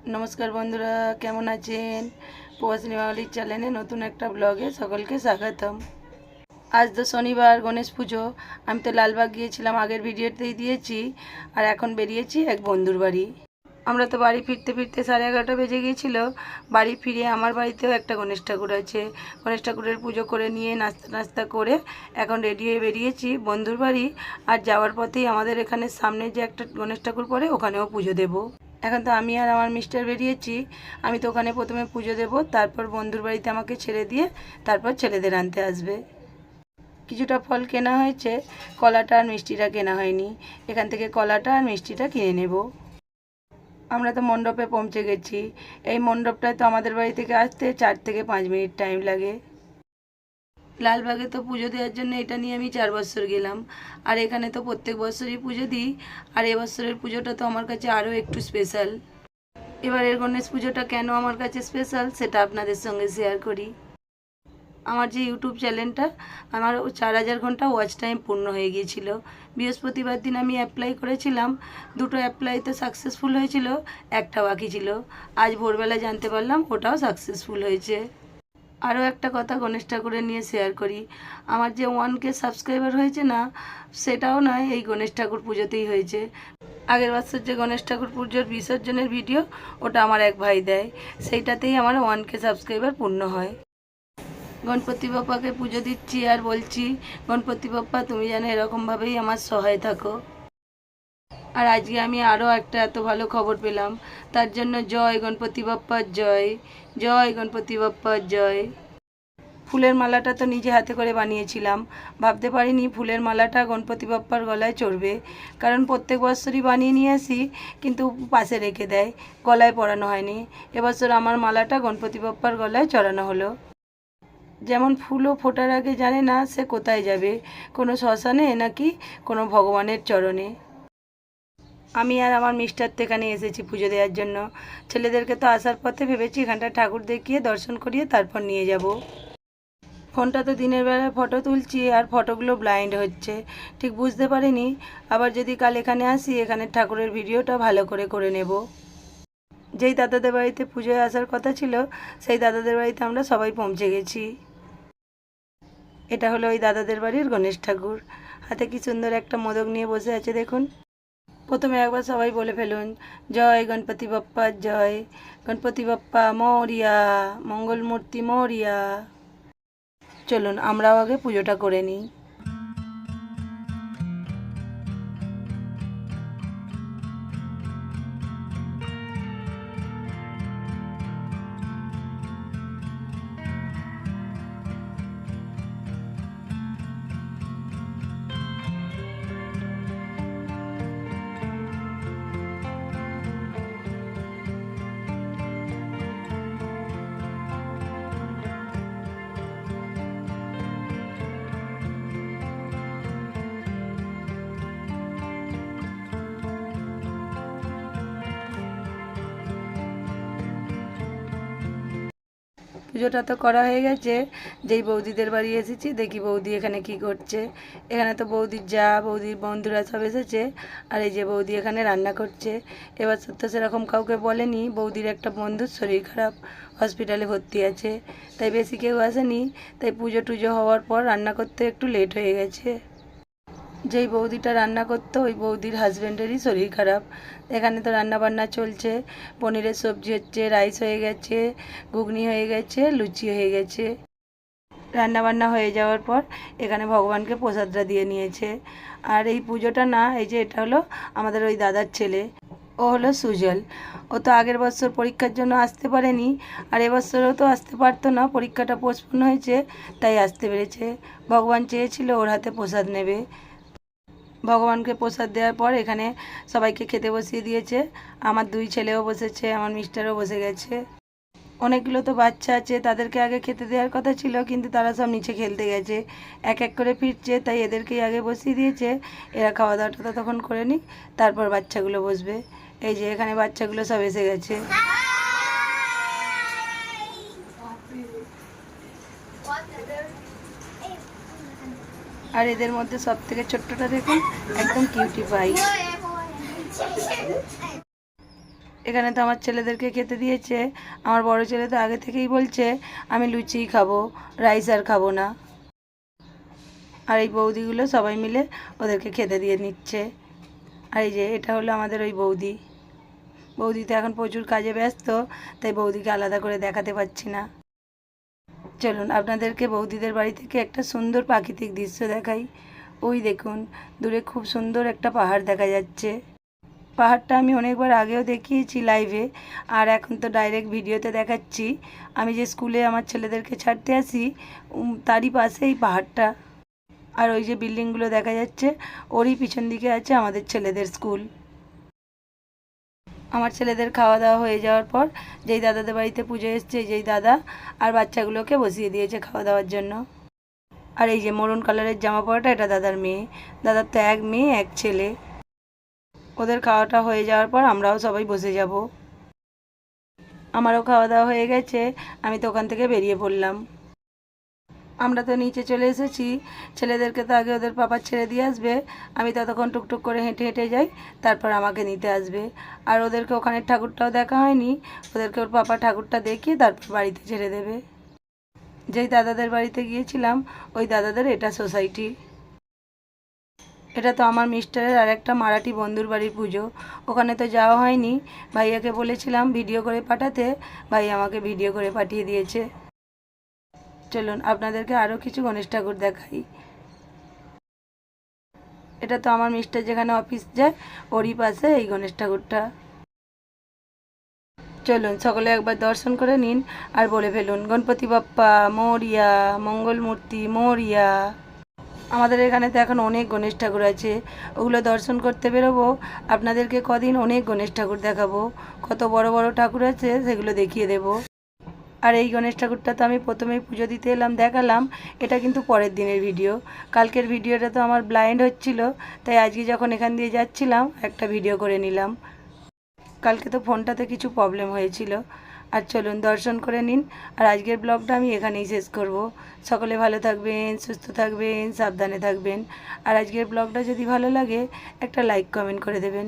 नमस्कार बंधुरा केमन आছেন প্রবাসী বাঙালির চ্যানেলে নতুন একটা ব্লগে সকলকে স্বাগতম। আজ তো শনিবার গণেশ পুজো। আমি তো লালবাগ গিয়েছিলাম, আগের ভিডিওতেই দিয়েছি। আর এখন বেরিয়েছি এক বন্ধুর বাড়ি। আমরা তো বাড়ি ফিরতে ফিরতে 11:30 বেজে গিয়েছিল। বাড়ি ফিরে আমার বাড়িতেও একটা গণেশ ঠাকুর আছে। গণেশ ঠাকুরের পুজো করে নিয়ে নাস্তা করে এখন রেডি হয়ে বেরিয়েছি বন্ধুর বাড়ি। আর যাওয়ার পথেই আমাদের এখানে সামনে যে একটা গণেশ ঠাকুর পড়ে ওখানেও পুজো দেব। এখন তো আমি আর আমার মিস্টার বেরিয়েছি। আমি তো ওখানে প্রথমে পুজো দেব, তারপর বন্ধুর বাড়িতে আমাকে ছেড়ে দিয়ে তারপর ছেলেদের আনতে আসবে। কিছুটা ফল কেনা হয়েছে, কলাটা আর মিষ্টিটা কেনা হয়নি। এখান থেকে কলাটা আর মিষ্টিটা কিনে নেব। আমরা তো মণ্ডপে পৌঁছে গেছি। এই মণ্ডপটায় তো আমাদের বাড়ি থেকে আসতে 4 থেকে 5 মিনিট টাইম লাগে। লালবাগে তো পুজো দেওয়ার জন্য এটা নিয়ে আমি 4 বছর গেলাম। আর এখানে তো প্রত্যেক বছরই পুজো দিই। আর এবছরের পুজোটা তো আমার কাছে আরও একটু স্পেশাল। এবারের গণেশ পুজোটা কেন আমার কাছে স্পেশাল সেটা আপনাদের সঙ্গে শেয়ার করি। আমার যে ইউটিউব চ্যানেলটা, আমার 4000 ঘন্টা ওয়াচ টাইম পূর্ণ হয়ে গিয়েছিল। বৃহস্পতিবার দিন আমি অ্যাপ্লাই করেছিলাম, 2টো অ্যাপ্লাইতে সাকসেসফুল হয়েছিল, একটা বাকি ছিল। আজ ভোরবেলা জানতে পারলাম ওটাও সাকসেসফুল হয়েছে। আরও একটা কথা গণেশ ঠাকুরের নিয়ে শেয়ার করি। আমার যে 1K সাবস্ক্রাইবার হয়েছে না, সেটাও নয়, এই গণেশ ঠাকুর পুজোতেই হয়েছে। আগের বছর যে গণেশ ঠাকুর পুজোর বিসর্জনের ভিডিও, ওটা আমার এক ভাই দেয়, সেইটাতেই আমার 1K সাবস্ক্রাইবার পূর্ণ হয়। গণপতি বাপ্পাকে পুজো দিচ্ছি আর বলছি, গণপতি বাপ্পা তুমি যেন এরকমভাবেই আমার সহায় থাকো। আর আজকে আমি আরও একটা এত ভালো খবর পেলাম, তার জন্য জয় গণপতি বাপ্পার জয়, জয় গণপতি বাপ্পার জয়। ফুলের মালাটা তো নিজে হাতে করে বানিয়েছিলাম। ভাবতে পারিনি ফুলের মালাটা গণপতি বাপ্পার গলায় চড়বে। কারণ প্রত্যেক বছরই বানিয়ে নিয়ে আসি, কিন্তু পাশে রেখে দেয়, গলায় পরানো হয়নি। এবছর আমার মালাটা গণপতি বাপ্পার গলায় চড়ানো হলো। যেমন ফুলও ফোটার আগে জানে না সে কোথায় যাবে, কোনো শ্মশানে নাকি কোনো ভগবানের চরণে। আমি আর আমার মিস্টার তো এখানে এসেছি পুজো দেওয়ার জন্য। ছেলেদেরকে তো আসার পথে ভেবেছি এখানটা ঠাকুর দেখিয়ে দর্শন করিয়ে তারপর নিয়ে যাব। ফোনটা তো দিনের বেলায় ফটো তুলছি আর ফটোগুলো ব্লাইন্ড হচ্ছে, ঠিক বুঝতে পারিনি। আবার যদি কাল এখানে আসি, এখানে ঠাকুরের ভিডিওটা ভালো করে করে নেব। যেই দাদাদের বাড়িতে পুজোয় আসার কথা ছিল, সেই দাদাদের বাড়িতে আমরা সবাই পৌঁছে গেছি। এটা হলো ওই দাদাদের বাড়ির গণেশ ঠাকুর। হাতে কি সুন্দর একটা মোদক নিয়ে বসে আছে দেখুন। প্রথমে একবার সবাই বলে ফেলুন, জয় গণপতি বাপ্পার জয়, গণপতি বাপ্পা মরিয়া, মঙ্গলমূর্তি মরিয়া। চলুন আমরাও আগে পুজোটা করে নিই। পুজোটা তো করা হয়ে গেছে। যেই বৌদিদের বাড়ি এসেছি, দেখি বৌদি এখানে কি করছে। এখানে তো বৌদির যা, বৌদির বন্ধুরা সব এসেছে। আর এই যে বৌদি এখানে রান্না করছে। এবার তো সেরকম কাউকে বলেনি, বৌদির একটা বন্ধুর শরীর খারাপ, হসপিটালে ভর্তি আছে, তাই বেশি কেউ আসেনি। তাই পুজো টুজো হওয়ার পর রান্না করতে একটু লেট হয়ে গেছে। যেই বৌদিটা রান্না করতো ওই বৌদির হাজব্যান্ডেরই শরীর খারাপ। এখানে তো রান্না বান্না চলছে, পনিরের সবজি হচ্ছে, রাইস হয়ে গেছে, ঘুগনি হয়ে গেছে, লুচি হয়ে গেছে। রান্না বান্না হয়ে যাওয়ার পর এখানে ভগবানকে প্রসাদটা দিয়ে নিয়েছে। আর এই পুজোটা না, এই যে এটা হলো আমাদের ওই দাদার ছেলে, ও হলো সুজল। ও তো আগের বছর পরীক্ষার জন্য আসতে পারেনি, আর এবছরও তো আসতে পারতো না, পরীক্ষাটা পোস্টপোন হয়েছে, তাই আসতে পেরেছে। ভগবান চেয়েছিল ওর হাতে প্রসাদ নেবে। ভগবানকে প্রসাদ দেওয়ার পর এখানে সবাইকে খেতে বসিয়ে দিয়েছে। আমার 2 ছেলেও বসেছে, আমার মিস্টারও বসে গেছে। অনেকগুলো তো বাচ্চা আছে, তাদেরকে আগে খেতে দেওয়ার কথা ছিল, কিন্তু তারা সব নিচে খেলতে গেছে, এক এক করে ফিরছে, তাই এদেরকেই আগে বসিয়ে দিয়েছে। এরা খাওয়া দাওয়াটা তখন করে নিক, তারপর বাচ্চাগুলো বসবে। এই যে এখানে বাচ্চাগুলো সব এসে গেছে। আর এদের মধ্যে সব থেকে ছোট্টটা দেখুন, একদম কিউটি পাই। এখানে তো আমার ছেলেদেরকে খেতে দিয়েছে। আমার বড় ছেলে তো আগে থেকেই বলছে আমি লুচিই খাবো, রাইস আর খাবো না। আর এই বৌদিগুলো সবাই মিলে ওদেরকে খেতে দিয়ে নিচ্ছে। আর এই যে এটা হলো আমাদের ওই বৌদি। বৌদি তো এখন প্রচুর কাজে ব্যস্ত, তাই বৌদিকে আলাদা করে দেখাতে পারছি না। চলুন আপনাদেরকে বৌদিদের বাড়ি থেকে একটা সুন্দর প্রাকৃতিক দৃশ্য দেখাই। ওই দেখুন, দূরে খুব সুন্দর একটা পাহাড় দেখা যাচ্ছে। পাহাড়টা আমি অনেকবার আগেও দেখিয়েছি লাইভে, আর এখন তো ডাইরেক্ট ভিডিওতে দেখাচ্ছি। আমি যে স্কুলে আমার ছেলেদেরকে ছাড়তে আসি তারই পাশে এই পাহাড়টা। আর ওই যে বিল্ডিংগুলো দেখা যাচ্ছে, ওরই পিছন দিকে আছে আমাদের ছেলেদের স্কুল। আমার ছেলেদের খাওয়া দাওয়া হয়ে যাওয়ার পর যেই দাদাদের বাড়িতে পুজো এসছে, যেই দাদা আর বাচ্চাগুলোকে বসিয়ে দিয়েছে খাওয়া দাওয়ার জন্য। আর এই যে মরুন কালারের জামা পরাটা, এটা দাদার মেয়ে। দাদার তো এক মেয়ে এক ছেলে। ওদের খাওয়াটা হয়ে যাওয়ার পর আমরাও সবাই বসে যাব। আমারও খাওয়া দাওয়া হয়ে গেছে, আমি তো ওখান থেকে বেরিয়ে পড়লাম। আমরা তো নিচে চলে এসেছি। ছেলেদেরকে তো আগে ওদের পাপা ছেড়ে দিয়ে আসবে, আমি ততক্ষণ টুকটুক করে হেঁটে হেঁটে যাই, তারপর আমাকে নিতে আসবে। আর ওদেরকে ওখানে ঠাকুরটাও দেখা হয়নি, ওদেরকে ওর পাপা ঠাকুরটা দেখিয়ে তারপর বাড়িতে ছেড়ে দেবে। যেই দাদাদের বাড়িতে গিয়েছিলাম, ওই দাদাদের এটা সোসাইটি। এটা তো আমার মিস্টারের আর একটা মারাঠি বন্ধুর বাড়ির পুজো। ওখানে তো যাওয়া হয়নি, ভাইয়াকে বলেছিলাম ভিডিও করে পাঠাতে, ভাই আমাকে ভিডিও করে পাঠিয়ে দিয়েছে। চলুন আপনাদেরকে আরও কিছু গণেশ ঠাকুর দেখাই। এটা তো আমার মিস্টার যেখানে অফিস যায় ওরই পাশে এই গণেশ ঠাকুরটা। চলুন সকলে একবার দর্শন করে নিন আর বলে ফেলুন গণপতি বাপ্পা মোরিয়া, মঙ্গলমূর্তি মোরিয়া। আমাদের এখানে তো এখন অনেক গণেশ ঠাকুর আছে, ওগুলো দর্শন করতে বেরোবো। আপনাদেরকে কদিন অনেক গণেশ ঠাকুর দেখাবো, কত বড় বড় ঠাকুর আছে সেগুলো দেখিয়ে দেব। আর এই গণেশ ঠাকুরটা তো আমি প্রথমেই পুজো দিতে এলাম দেখালাম, এটা কিন্তু পরের দিনের ভিডিও। কালকের ভিডিওটা তো আমার ব্লাইন্ড হচ্ছিল, তাই আজকে যখন এখান দিয়ে যাচ্ছিলাম একটা ভিডিও করে নিলাম। কালকে তো ফোনটাতে কিছু প্রবলেম হয়েছিল। আর চলুন দর্শন করে নিন। আর আজকের ব্লগটা আমি এখানেই শেষ করব। সকলে ভালো থাকবেন, সুস্থ থাকবেন, সাবধানে থাকবেন। আর আজকের ব্লগটা যদি ভালো লাগে একটা লাইক কমেন্ট করে দেবেন।